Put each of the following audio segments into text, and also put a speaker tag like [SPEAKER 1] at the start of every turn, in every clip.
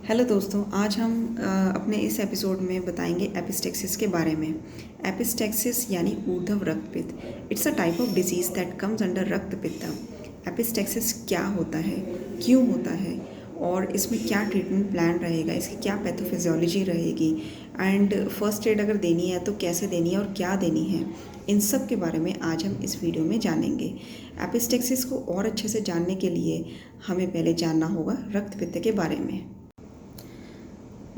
[SPEAKER 1] Hello दोस्तों, आज हम अपने इस एपिसोड में बताएंगे एपिस्टेक्सिस के बारे में। एपिस्टेक्सिस यानी ऊर्ध्व रक्तपित्त। It's a type of disease that comes under रक्त पित्त। एपिस्टेक्सिस क्या होता है, क्यों होता है और इसमें क्या ट्रीटमेंट प्लान रहेगा, इसकी क्या पैथोफिजियोलॉजी रहेगी एंड फर्स्ट एड अगर देनी है तो कैसे देनी है और क्या देनी है, इन सब के बारे में आज हम इस वीडियो में जानेंगे। एपिस्टेक्सिस को और अच्छे से जानने के लिए हमें पहले जानना होगा रक्त पित्त के बारे में।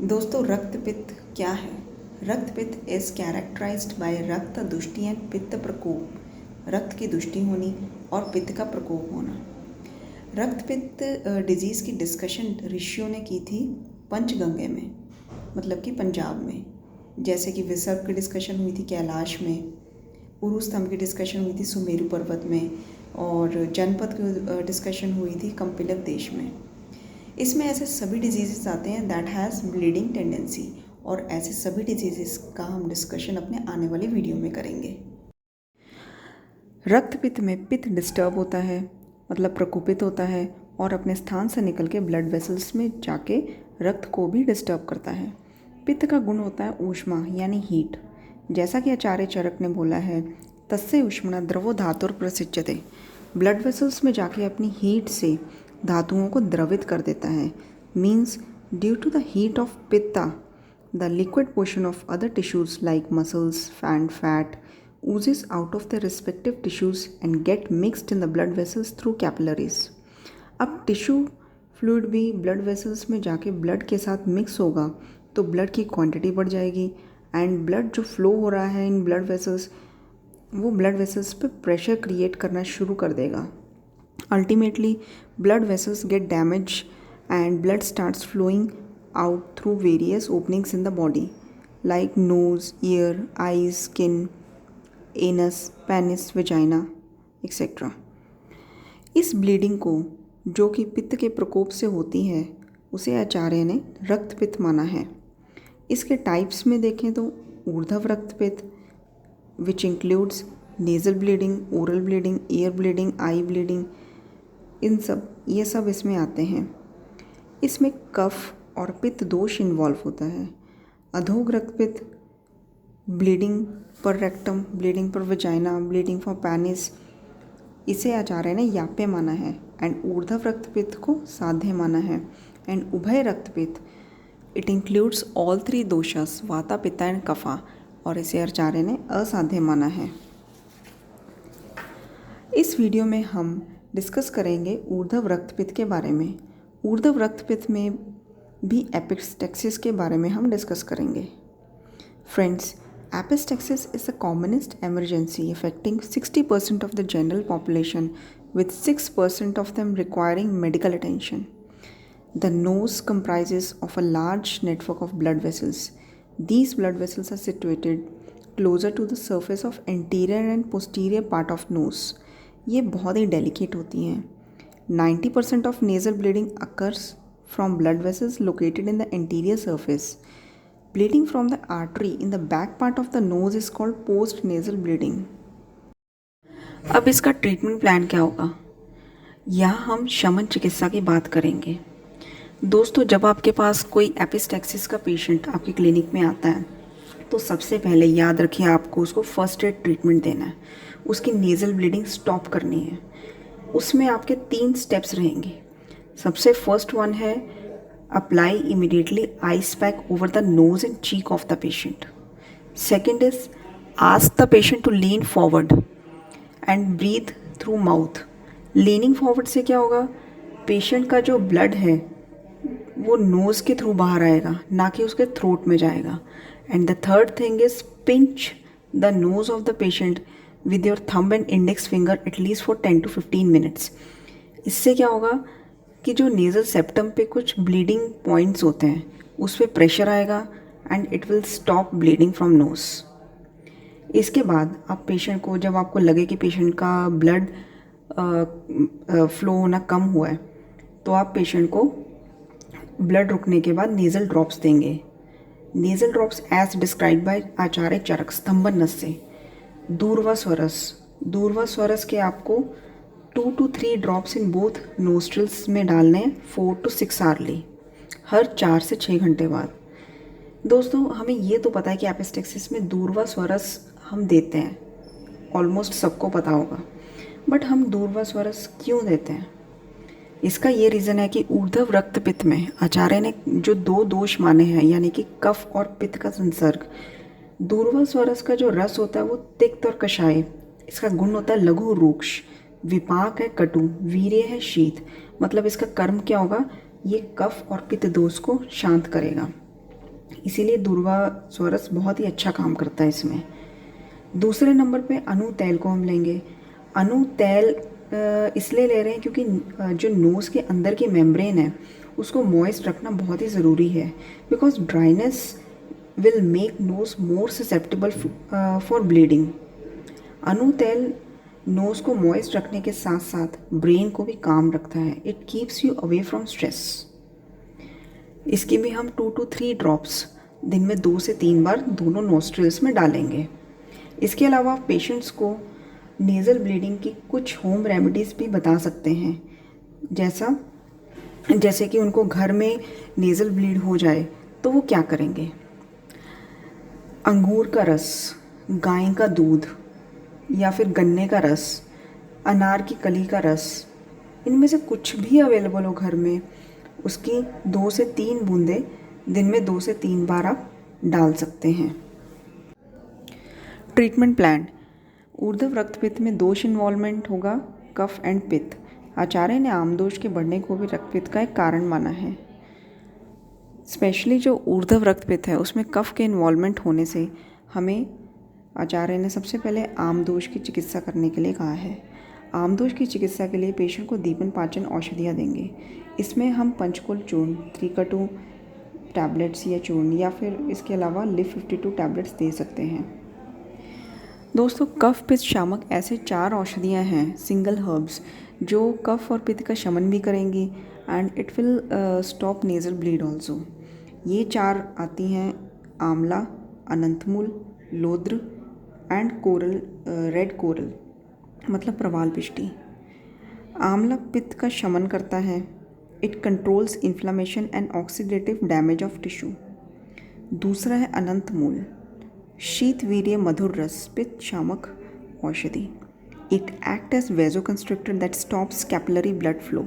[SPEAKER 1] दोस्तों, रक्त पित्त क्या है? रक्त पित्त इज कैरेक्टराइज्ड बाय रक्त दुष्टि एंड पित्त प्रकोप। रक्त की दुष्टि होनी और पित्त का प्रकोप होना। रक्त पित्त डिजीज़ की डिस्कशन ऋषियों ने की थी पंचगंगे में, मतलब कि पंजाब में। जैसे कि विसर्ग की डिस्कशन हुई थी कैलाश में, उरुस्तंभ की डिस्कशन हुई थी सुमेरु पर्वत में, और जनपद की डिस्कशन हुई थी कपिलक देश में। इसमें ऐसे सभी डिजीज़ आते हैं दैट हैज़ ब्लीडिंग टेंडेंसी, और ऐसे सभी डिजीज़ का हम डिस्कशन अपने आने वाली वीडियो में करेंगे। रक्त पित्त में पित्त डिस्टर्ब होता है, मतलब प्रकोपित होता है, और अपने स्थान से निकल के ब्लड वेसल्स में जाके रक्त को भी डिस्टर्ब करता है। पित्त का गुण होता है ऊष्मा यानी हीट। जैसा कि आचार्य चरक ने बोला है, तस्य ऊष्मणा द्रवो धातुर प्रसिच्यते। ब्लड वेसल्स में जाके अपनी हीट से धातुओं को द्रवित कर देता है। Means due to the heat of pitta the liquid portion of other tissues like muscles and fat oozes out of their respective tissues and get mixed in the blood vessels through capillaries। अब tissue fluid भी blood vessels में जाके blood के साथ mix होगा तो blood की quantity बढ़ जाएगी, एंड ब्लड जो फ्लो हो रहा है इन ब्लड वेसल्स, वो ब्लड वेसल्स पे प्रेशर क्रिएट करना शुरू कर देगा। Ultimately blood vessels get damage and blood starts flowing out through various openings in the body like nose, ear, eyes, skin, anus, penis, vagina etcetera. इस bleeding को, जो कि पित्त के प्रकोप से होती है, उसे आचार्य ने रक्त पित्त माना है। इसके टाइप्स में देखें तो ऊर्ध्व रक्त पित्त which includes nasal bleeding, oral bleeding, year bleeding, I bleeding, ये सब इसमें आते हैं। इसमें कफ और पित्त दोष इन्वॉल्व होता है। अधोग रक्त पित्त ब्लीडिंग पर रेक्टम, ब्लीडिंग पर वजाइना, ब्लीडिंग फॉर पेनिस, इसे आचार्य ने याप्य माना है। एंड ऊर्ध्व रक्त पित्त को साध्य माना है। एंड उभय रक्त पित्त इट इंक्लूड्स ऑल थ्री दोषस वाता, पित्ता एंड कफा, और इसे आचार्य ने असाध्य माना है। इस वीडियो में हम डिस्कस करेंगे ऊर्ध्व रक्त पित्त के बारे में। ऊर्ध्व रक्त पित्त में भी एपिस्टेक्सिस के बारे में हम डिस्कस करेंगे। Friends, epistaxis is the commonest emergency affecting 60% of the general population, with 6% of them requiring medical attention. The nose comprises of a large network of blood vessels. These blood vessels are situated closer to the surface of anterior and posterior part of nose. ये बहुत ही delicate होती हैं। 90% of nasal bleeding occurs from blood vessels located in the anterior surface. Bleeding from the artery in the back part of the nose is called post nasal bleeding। अब इसका treatment plan क्या होगा? यहाँ हम शमन चिकित्सा की बात करेंगे। दोस्तों, जब आपके पास कोई एपिस्टेक्सिस का पेशेंट आपकी क्लिनिक में आता है तो सबसे पहले याद रखिए आपको उसको फर्स्ट एड ट्रीटमेंट देना है। उसकी नेज़ल ब्लीडिंग स्टॉप करनी है। उसमें आपके 3 स्टेप्स रहेंगे। सबसे फर्स्ट वन है apply immediately ice pack over the nose and cheek of the patient. Second is ask the patient to lean forward and breathe through mouth. Leaning forward से क्या होगा? पेशेंट का जो ब्लड है वो नोज़ के through बाहर आएगा, ना कि उसके थ्रोट में जाएगा। And the third thing is pinch the nose of the patient with your thumb and index finger at least for 10 to 15 minutes। इससे क्या होगा कि जो नेज़ल सेप्टम पे कुछ ब्लीडिंग पॉइंट्स होते हैं उस पर प्रेशर आएगा and it will stop bleeding from knows. इसके बाद आप पेशेंट को, जब आपको लगे कि पेशेंट का ब्लड फ्लो होना कम हुआ है, तो आप पेशेंट को ब्लड रुकने के बाद नेज़ल ड्रॉप्स देंगे। Nasal drops as describe by Acharya Charaka स्तंभन नस से दूर्वा स्वरस के आपको 2 to 3 drops in both nostrils में डालने हैं 4 to 6 आवर्ली। हर 4 से 6 घंटे बाद। दोस्तों, हमें ये तो पता है कि एपिस्टेक्सिस में दूर्वा स्वरस हम देते हैं, ऑलमोस्ट सबको पता होगा। बट हम दूर्वा स्वरस क्यों देते हैं? इसका ये रीज़न है कि ऊर्ध्व रक्तपित्त में आचार्य ने जो 2 दोष माने हैं, यानी कि कफ और पित्त का संसर्ग। दूर्वा स्वरस का जो रस होता है वो तिक्त और कषाय, इसका गुण होता है लघु रूक्ष, विपाक है कटु, वीर्य है शीत। मतलब इसका कर्म क्या होगा? ये कफ और पित्त दोष को शांत करेगा। इसीलिए दूर्वा स्वरस बहुत ही अच्छा काम करता है इसमें। दूसरे नंबर पे अनु तैल को हम लेंगे। अनु तैल इसलिए ले रहे हैं क्योंकि जो नोज़ के अंदर की मेम्ब्रेन है उसको मॉइस्ट रखना बहुत ही ज़रूरी है, because dryness will make nose more susceptible for bleeding. अनु तैल नोज़ को मॉइस्ट रखने के साथ साथ ब्रेन को भी काम रखता है। It keeps you away from stress. इसकी भी हम 2 to 3 ड्रॉप्स दिन में 2 से 3 बार दोनों नोस्ट्रिल्स में डालेंगे। इसके अलावा पेशेंट्स को नेज़ल ब्लीडिंग की कुछ होम रेमेडीज़ भी बता सकते हैं, जैसे कि उनको घर में नेज़ल ब्लीड हो जाए तो वो क्या करेंगे। अंगूर का रस, गाय का दूध या फिर गन्ने का रस, अनार की कली का रस, इनमें से कुछ भी अवेलेबल हो घर में, उसकी 2 से 3 बूंदें दिन में 2 से 3 बार आप डाल सकते हैं। Treatment plan. ऊर्ध्व रक्तपित्त में दोष इन्वॉल्वमेंट होगा कफ एंड पित्त। आचार्य ने आमदोष के बढ़ने को भी रक्तपित्त का एक कारण माना है। स्पेशली जो ऊर्ध्व रक्तपित्त है उसमें कफ के इन्वॉल्वमेंट होने से हमें आचार्य ने सबसे पहले आमदोष की चिकित्सा करने के लिए कहा है। आमदोष की चिकित्सा के लिए पेशेंट को दीपन पाचन औषधियाँ देंगे। इसमें हम पंचकुल चूर्ण, त्रिकटु टैबलेट्स या चूर्ण, या फिर इसके अलावा लिव 52 टैबलेट्स दे सकते हैं। दोस्तों, कफ पित्त शामक ऐसे 4 औषधियाँ हैं, सिंगल हर्ब्स, जो कफ और पित्त का शमन भी करेंगी and it will stop nasal bleed also. ये 4 आती हैं आंवला, Anantmool, लोद्र and coral, red coral मतलब प्रवाल पिष्टी। आंवला पित्त का शमन करता है। It controls inflammation and oxidative damage of tissue. दूसरा है अनंतमूल, शीत वीर्य मधुर रस, पित्त शामक औषधि। It act as vasoconstrictor that stops capillary blood flow.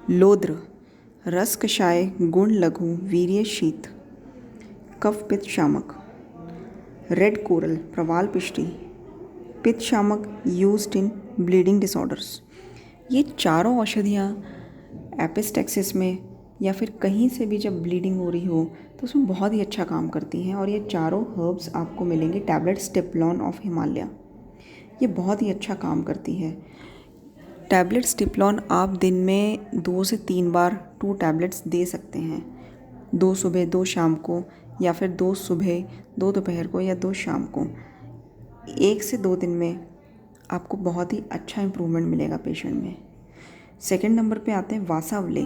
[SPEAKER 1] लोद्र, रस कषाय, गुण लघु, वीर्य शीत, कफ पित्त शामक। रेड कोरल, प्रवाल पिष्टी, पित्त शामक, यूज्ड इन ब्लीडिंग डिसऑर्डर्स। ये चारों औषधियाँ एपिस्टेक्सिस में या फिर कहीं से भी जब ब्लीडिंग हो रही हो तो उसमें बहुत ही अच्छा काम करती हैं। और ये चारों हर्ब्स आपको मिलेंगे टैबलेट स्टेप्लॉन ऑफ हिमालय। ये बहुत ही अच्छा काम करती है। टैबलेट स्टेप्लॉन आप दिन में 2 से 3 बार 2 टैबलेट्स दे सकते हैं, 2 सुबह 2 शाम को, या फिर 2 सुबह 2 दोपहर को या 2 शाम को। 1 से 2 दिन में आपको बहुत ही अच्छा इम्प्रूवमेंट मिलेगा पेशेंट में। सेकंड नंबर पे आते हैं वासावले।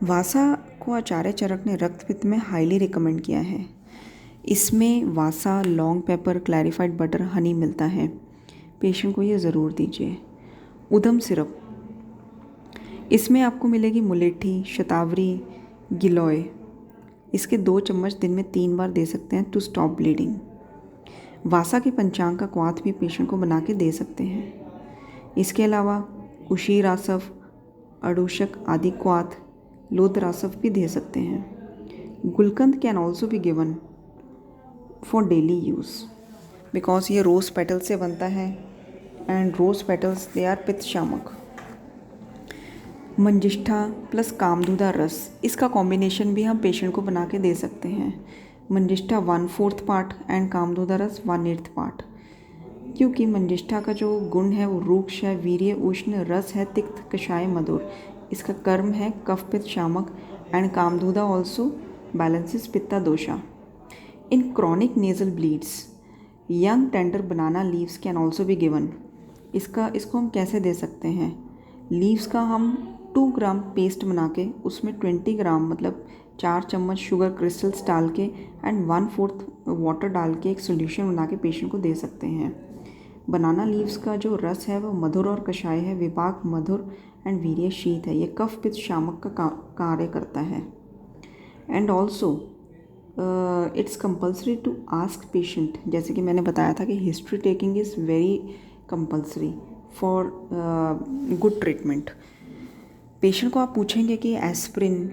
[SPEAKER 1] वासा को आचार्य चरक ने रक्तपित्त में हाईली रिकमेंड किया है। इसमें वासा, long pepper, clarified butter, honey मिलता है। पेशेंट को ये ज़रूर दीजिए। उदम सिरप, इसमें आपको मिलेगी मुलेठी, शतावरी, गिलोय। इसके 2 चम्मच दिन में 3 बार दे सकते हैं टू स्टॉप ब्लीडिंग। वासा के पंचांग का क्वाथ भी पेशेंट को बना के दे सकते हैं। इसके अलावा उशीर आसव, अडूशक आदि क्वाथ, लोद आसव भी दे सकते हैं। Gulkand can also be given for daily use because ये रोज़ पेटल से बनता है and rose petals they are pitta shamak. Manjistha plus कामधुदा रस, इसका कॉम्बिनेशन भी हम पेशेंट को बना के दे सकते हैं। मंजिष्ठा 1/4 पार्ट एंड कामधुदा रस 1/8 पार्ट। क्योंकि मंजिष्ठा का जो गुण है वो रूक्ष है, वीर्य उष्ण, रस है तिक्त, कषाय मधुर। इसका कर्म है कफ पित्त शामक and Kamdudha also balances pitta dosha. In chronic nasal bleeds young tender banana leaves can also be given. इसको हम कैसे दे सकते हैं? लीव्स का हम 2 ग्राम पेस्ट बना के उसमें 20 ग्राम मतलब 4 चम्मच शुगर क्रिस्टल्स डाल के एंड 1/4 वाटर डाल के एक सोल्यूशन बना के पेशेंट को दे सकते हैं। बनाना लीव्स का जो रस है वो मधुर और कषाय है, विपाक मधुर एंड वीर्य शीत है। ये कफ पित्त शामक का कार्य करता है। And also it's compulsory to ask patient, जैसे कि मैंने बताया था कि history taking is very compulsory for good treatment. Patient को आप पूछेंगे कि aspirin,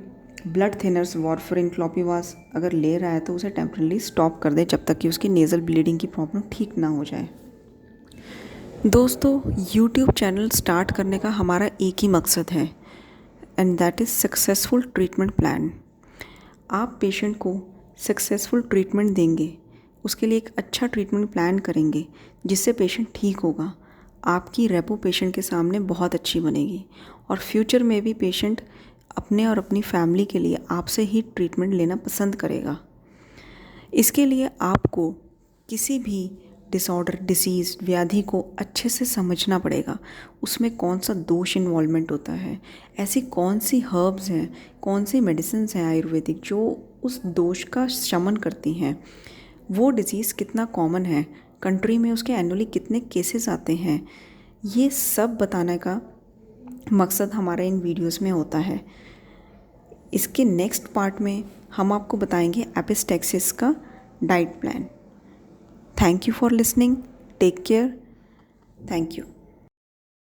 [SPEAKER 1] blood thinners, warfarin, Clopivas अगर ले रहा है तो उसे टेम्परली स्टॉप कर दें जब तक कि उसकी नेज़ल ब्लीडिंग की प्रॉब्लम ठीक ना हो जाए। दोस्तों, यूट्यूब चैनल स्टार्ट करने का हमारा एक ही मकसद है, and that is successful treatment plan. आप पेशेंट को सक्सेसफुल ट्रीटमेंट देंगे, उसके लिए एक अच्छा ट्रीटमेंट प्लान करेंगे जिससे पेशेंट ठीक होगा, आपकी रेपो पेशेंट के सामने बहुत अच्छी बनेगी और फ्यूचर में भी पेशेंट अपने और अपनी फैमिली के लिए आपसे ही ट्रीटमेंट लेना पसंद करेगा। इसके लिए आपको किसी भी डिसऑर्डर, डिसीज़, व्याधि को अच्छे से समझना पड़ेगा, उसमें कौन सा दोष इन्वॉल्वमेंट होता है, ऐसी कौन सी हर्ब्स हैं, कौन सी मेडिसिन्स हैं आयुर्वेदिक जो उस दोष का शमन करती हैं, वो डिज़ीज़ कितना कॉमन है, कंट्री में उसके एनुअली कितने केसेस आते हैं, ये सब बताने का मकसद हमारे इन वीडियोस में होता है। इसके नेक्स्ट पार्ट में हम आपको बताएंगे एपिस्टैक्सिस का diet plan. Thank you for listening. Take care. Thank you.